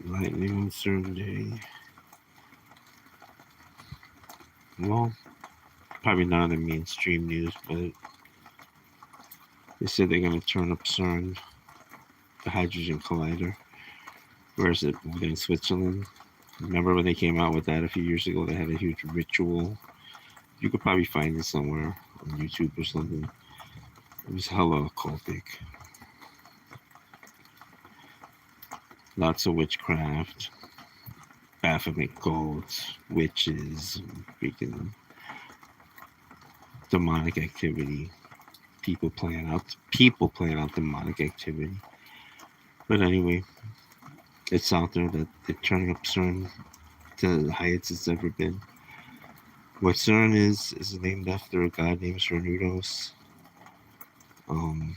Lightning on Cern Day. Well, probably not in the mainstream news, but they said they're going to turn up Cern, the hydrogen collider. Where is it? Over there in Switzerland. Remember when they came out with that a few years ago? They had a huge ritual. You could probably find it somewhere on YouTube or something. It was hella occultic. Lots of witchcraft, Baphomet cults, witches, freaking demonic activity. People playing out demonic activity. But anyway, it's out there that they're turning up CERN to the highest it's ever been. What CERN is named after a god named Cernudos. Um,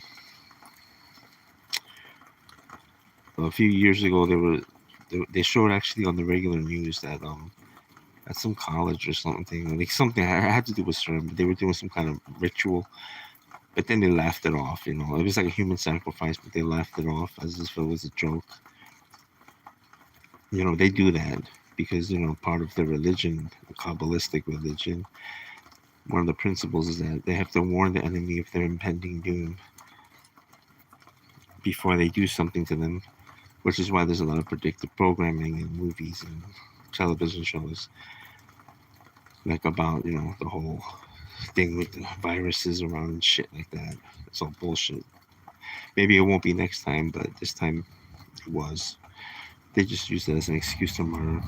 a few years ago, they showed actually on the regular news that at some college or something, like something had to do with CERN, but they were doing some kind of ritual. But then they laughed it off. It was like a human sacrifice, but they laughed it off as if it was a joke. They do that because part of the religion, the Kabbalistic religion, one of the principles is that they have to warn the enemy of their impending doom before they do something to them, which is why there's a lot of predictive programming in movies and television shows, like about the whole thing with the viruses around and shit like that. It's all bullshit. Maybe it won't be next time, but this time it was. They just used it as an excuse to murder.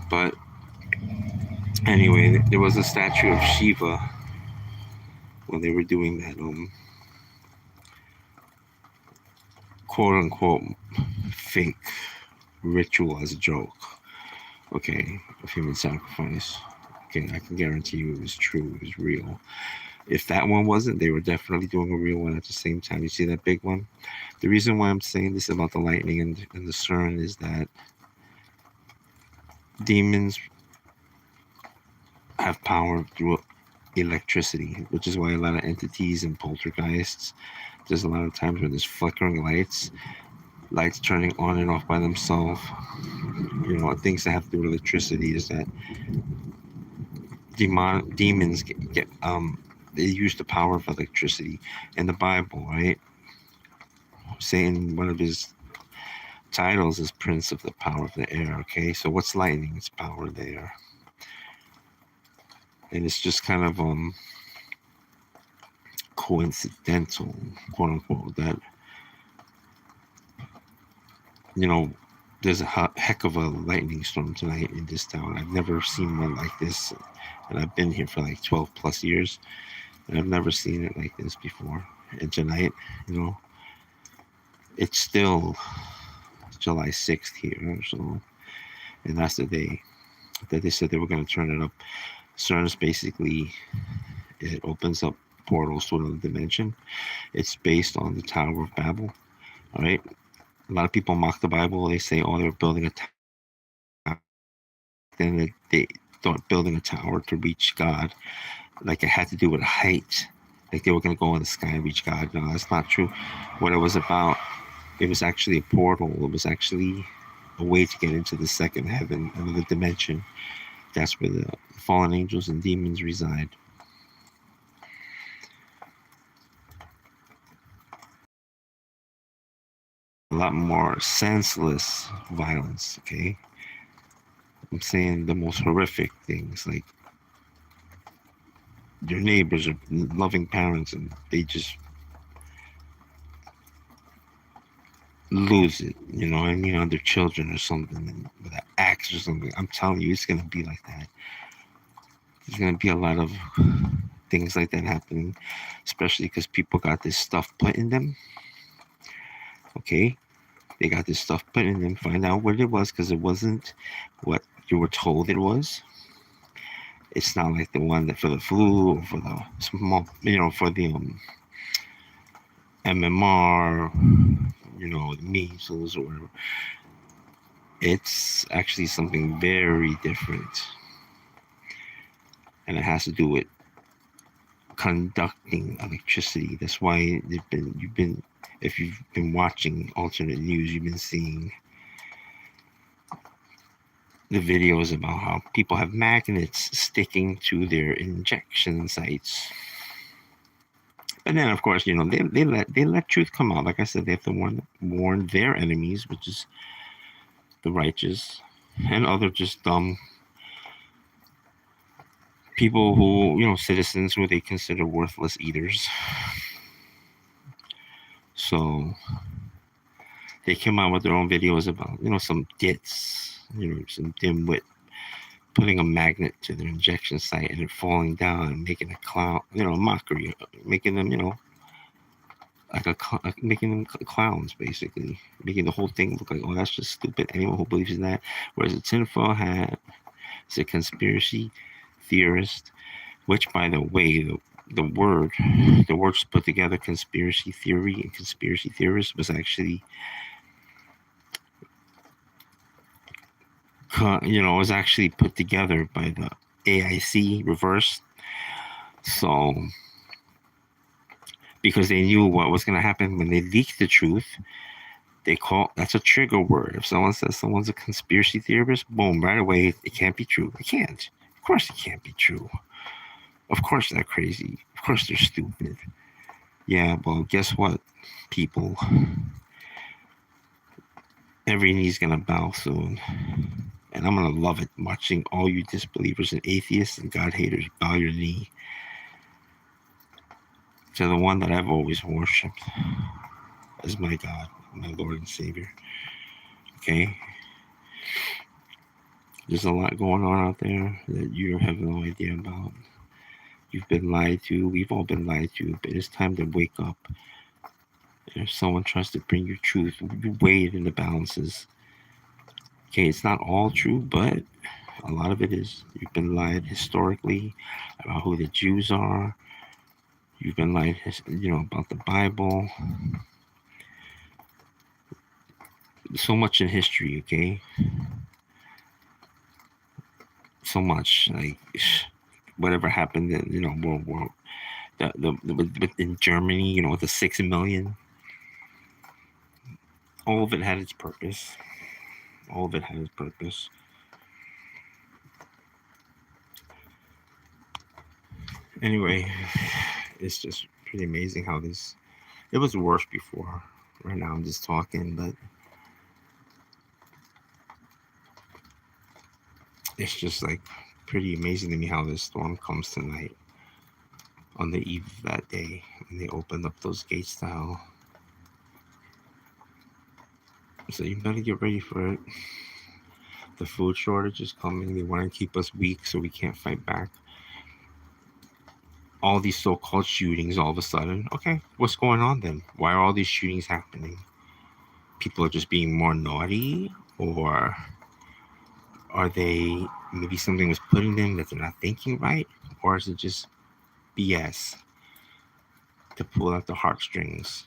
But anyway, there was a statue of Shiva when they were doing that quote unquote fake ritual as a joke. Okay, of human sacrifice. Okay, I can guarantee you it was true, it was real. If that one wasn't, they were definitely doing a real one at the same time. You see that big one? The reason why I'm saying this about the lightning and the CERN is that demons have power through electricity, which is why a lot of entities and poltergeists, there's a lot of times when there's flickering lights turning on and off by themselves. Things that have to do with electricity is that demons get they use the power of electricity. In the Bible, right? Satan, one of his titles is Prince of the Power of the Air. Okay, so what's lightning? It's power of the air, and it's just kind of coincidental, quote unquote, that there's a heck of a lightning storm tonight in this town. I've never seen one like this, and I've been here for like 12 plus years, and I've never seen it like this before. And tonight, it's still July 6th here, so, and that's the day that they said they were going to turn it up. CERN is basically, it opens up portals to another dimension. It's based on the Tower of Babel. All right, a lot of people mock the Bible. They say, "Oh, they were building a tower." Then they thought building a tower to reach God, like it had to do with height, like they were going to go in the sky and reach God. No, that's not true. What it was about, it was actually a portal. It was actually a way to get into the second heaven, another dimension. That's where the fallen angels and demons reside. A lot more senseless violence, okay? I'm saying the most horrific things, like your neighbors are loving parents and they just lose it, I mean, on their children or something, with an axe or something. I'm telling you, it's going to be like that. There's going to be a lot of things like that happening, especially because people got this stuff put in them. Okay, they got this stuff put in them. Find out what it was, because it wasn't what you were told it was. It's not like the one that for the flu or for the small, for the MMR, the measles or whatever. It's actually something very different, and it has to do with conducting electricity. That's why you've been if you've been watching alternate news, you've been seeing the videos about how people have magnets sticking to their injection sites. But then, of course, they let truth come out. Like I said, they have to warn their enemies, which is the righteous, and other just dumb people who, citizens who they consider worthless eaters. So they came out with their own videos about, some dits, some dimwit putting a magnet to their injection site and it falling down and making a clown, a mockery, making them, making them clowns, basically, making the whole thing look like, oh, that's just stupid. Anyone who believes in that. Whereas the tinfoil hat is a conspiracy theorist, which, by the way, the words put together, conspiracy theory and conspiracy theorist, was actually, was actually put together by the AIC reverse. So, because they knew what was going to happen when they leaked the truth, that's a trigger word. If someone says someone's a conspiracy theorist, boom, right away, it can't be true. It can't. Of course it can't be true. Of course they're crazy. Of course they're stupid. Yeah, well, guess what, people? Every knee's gonna bow soon. And I'm gonna love it, watching all you disbelievers and atheists and God haters bow your knee to the one that I've always worshipped as my God, my Lord and Savior. Okay? There's a lot going on out there that you have no idea about. You've been lied to. We've all been lied to. But it's time to wake up. And if someone tries to bring you truth, you weigh it in the balances. Okay, it's not all true, but a lot of it is. You've been lied historically about who the Jews are. You've been lied, about the Bible. So much in history, okay? So much, like whatever happened in, World War, in Germany, with the 6 million. All of it had its purpose. All of it had its purpose. Anyway, it's just pretty amazing how it was worse before. Right now I'm just talking, but it's just like pretty amazing to me how this storm comes tonight on the eve of that day when they opened up those gates to hell. So you better get ready for it. The food shortage is coming. They want to keep us weak so we can't fight back. All these so-called shootings all of a sudden. Okay, what's going on then? Why are all these shootings happening? People are just being more naughty, or are they, maybe something was put in them that they're not thinking right? Or is it just BS to pull out the heartstrings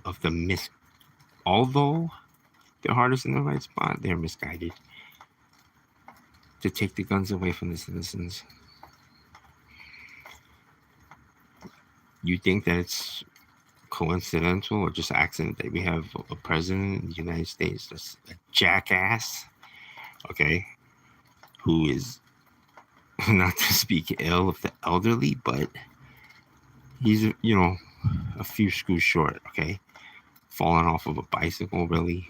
of the although their heart is in the right spot, they're misguided to take the guns away from the citizens. You think that it's coincidental or just accident that we have a president in the United States that's a jackass, okay, who is, not to speak ill of the elderly, but he's, a few screws short, okay, falling off of a bicycle, really.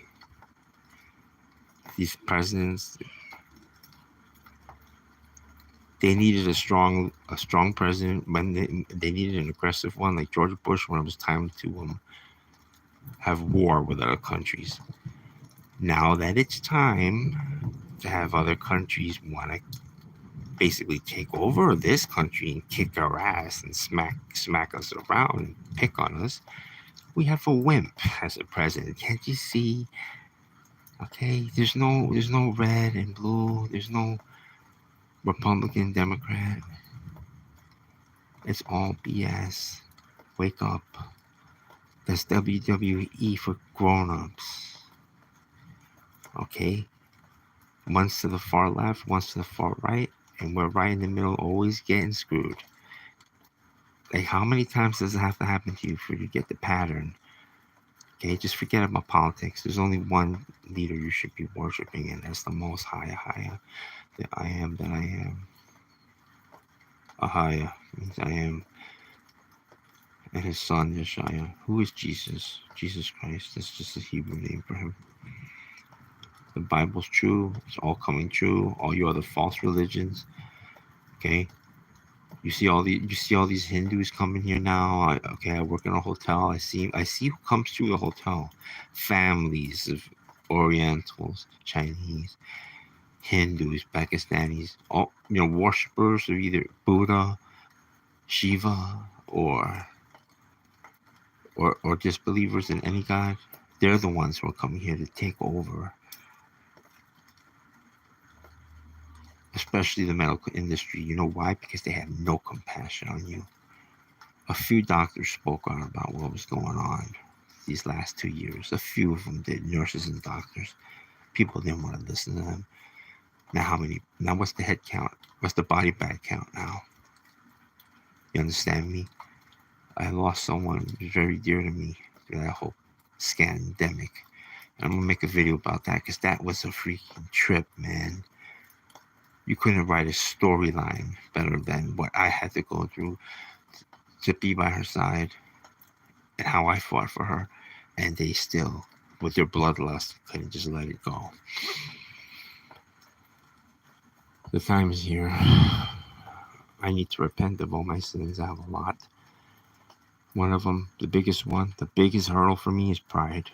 These presidents, they needed a strong president when they needed an aggressive one, like George Bush, when it was time to have war with other countries. Now that it's time to have other countries want to basically take over this country and kick our ass and smack us around and pick on us, we have a wimp as a president. Can't you see? Okay, there's no red and blue. There's no Republican, Democrat. It's all BS. Wake up. That's WWE for grown-ups. Okay? One's to the far left, one's to the far right, and we're right in the middle, always getting screwed. Like, how many times does it have to happen to you for you to get the pattern? Okay, just forget about politics. There's only one leader you should be worshiping, and that's the Most High, the I am that I am. Ahaya means I am, and his son Yeshaya. Who is Jesus? Jesus Christ. That's just a Hebrew name for him. The Bible's true. It's all coming true. All your other false religions. Okay. You see all these Hindus coming here now. I work in a hotel. I see who comes to the hotel. Families of Orientals, Chinese, Hindus, Pakistanis, all worshippers of either Buddha, Shiva, or disbelievers in any god. They're the ones who are coming here to take over, especially the medical industry. You know why? Because they have no compassion on you. A few doctors spoke out about what was going on these last 2 years. A few of them did, nurses and doctors. People didn't want to listen to them. Now what's the head count? What's the body bag count now? You understand me? I lost someone very dear to me that I hope scandemic. I'm going to make a video about that because that was a freaking trip, man. You couldn't write a storyline better than what I had to go through to be by her side and how I fought for her. And they still, with their bloodlust, couldn't just let it go. The time is here. I need to repent of all my sins. I have a lot. One of them, the biggest hurdle for me is pride.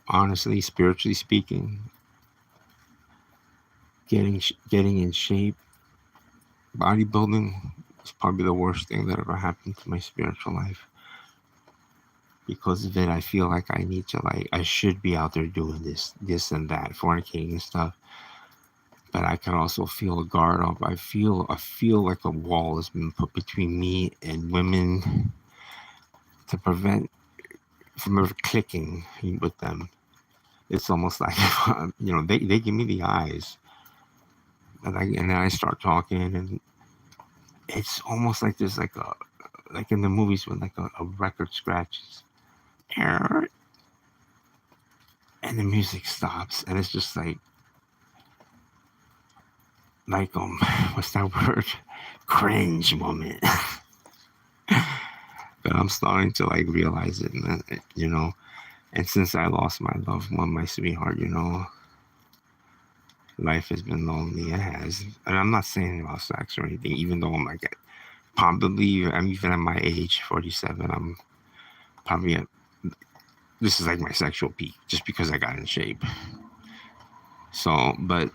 Honestly, spiritually speaking, getting in shape, bodybuilding is probably the worst thing that ever happened to my spiritual life. Because of it, I feel like I should be out there doing this and that, fornicating and stuff. But I can also feel a guard up. I feel like a wall has been put between me and women to prevent from ever clicking with them. It's almost like, they give me the eyes, and then I start talking, and it's almost like there's like in the movies when like a record scratches, and the music stops, and it's just like what's that word? Cringe moment. But I'm starting to realize it, and since I lost my loved one, my sweetheart, life has been lonely. It has. And I'm not saying about sex or anything, even though I'm even at my age, 47, I'm probably this is like my sexual peak just because I got in shape. So, but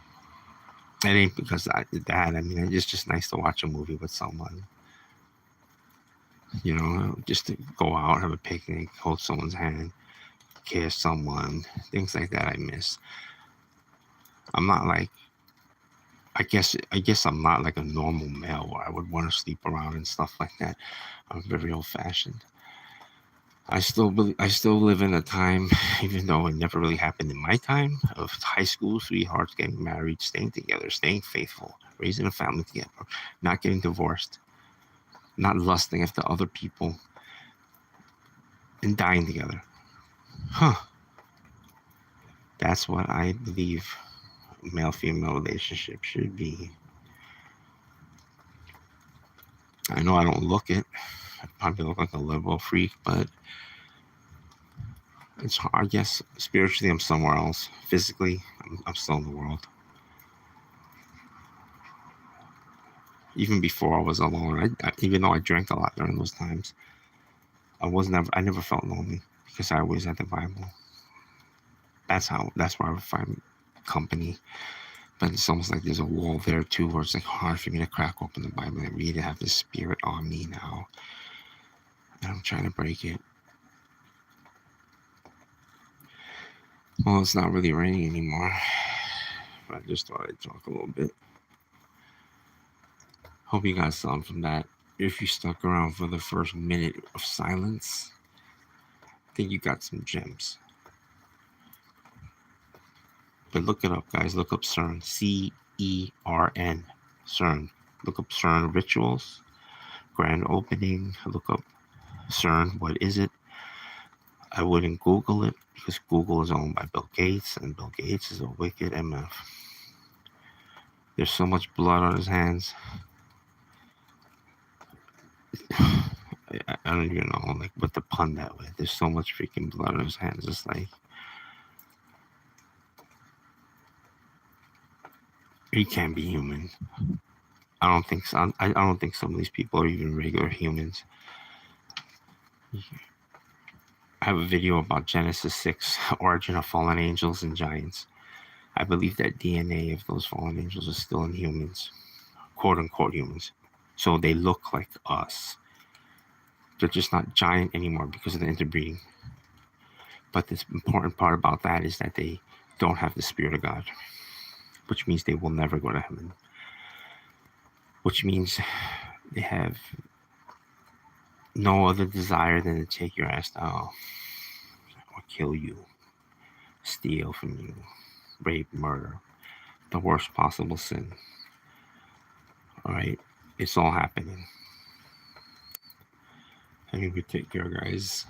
it ain't because I did that. I mean, it's just nice to watch a movie with someone, just to go out, have a picnic, hold someone's hand, kiss someone, things like that I miss. I'm not I guess I'm not like a normal male where I would want to sleep around and stuff like that. I'm very old-fashioned. I still live in a time, even though it never really happened in my time, of high school sweethearts getting married, staying together, staying faithful, raising a family together, not getting divorced, not lusting after other people, and dying together. That's what I believe male-female relationship should be. I know I don't look it. I probably look like a liberal freak, but it's hard. I guess spiritually I'm somewhere else. Physically, I'm still in the world. Even before I was alone, even though I drank a lot during those times, I never felt lonely because I always had the Bible. That's where I would find company. But it's almost like there's a wall there too, where it's like hard for me to crack open the Bible and read it. Have the Spirit on me now, and I'm trying to break it. Well, it's not really raining anymore, but I just thought I'd talk a little bit. Hope you got something from that. If you stuck around for the first minute of silence, I think you got some gems. But look it up, guys. Look up Cern. C-E-R-N. Cern. Look up Cern rituals. Grand opening. Look up Cern. What is it? I wouldn't Google it because Google is owned by Bill Gates, and Bill Gates is a wicked MF. There's so much blood on his hands. I don't even know like what to pun that with. There's so much freaking blood on his hands. It's like he can't be human. I don't think so. I don't think some of these people are even regular humans. I have a video about Genesis 6, origin of fallen angels and giants. I believe that DNA of those fallen angels is still in humans, quote unquote humans. So they look like us. They're just not giant anymore because of the interbreeding. But the important part about that is that they don't have the Spirit of God, which means they will never go to heaven. Which means they have no other desire than to take your ass down or kill you, steal from you, rape, murder, the worst possible sin. All right, it's all happening. I mean, we take care, guys.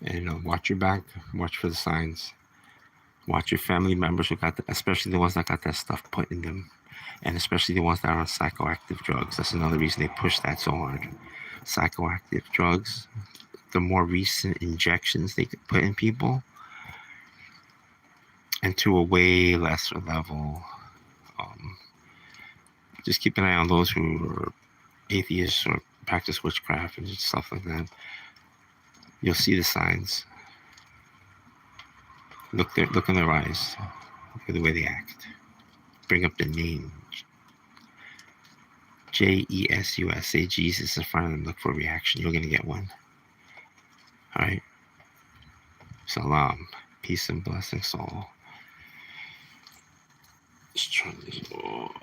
And watch your back, watch for the signs. Watch your family members who got, especially the ones that got that stuff put in them, and especially the ones that are on psychoactive drugs. That's another reason they push that so hard. Psychoactive drugs, the more recent injections they could put in people, and to a way lesser level. Just keep an eye on those who are atheists or practice witchcraft and stuff like that. You'll see the signs. Look in their eyes. Look at the way they act. Bring up the name. Jesus. Say Jesus in front of them. Look for a reaction. You're going to get one. All right. Salam. Peace and blessings all. Let's turn this off.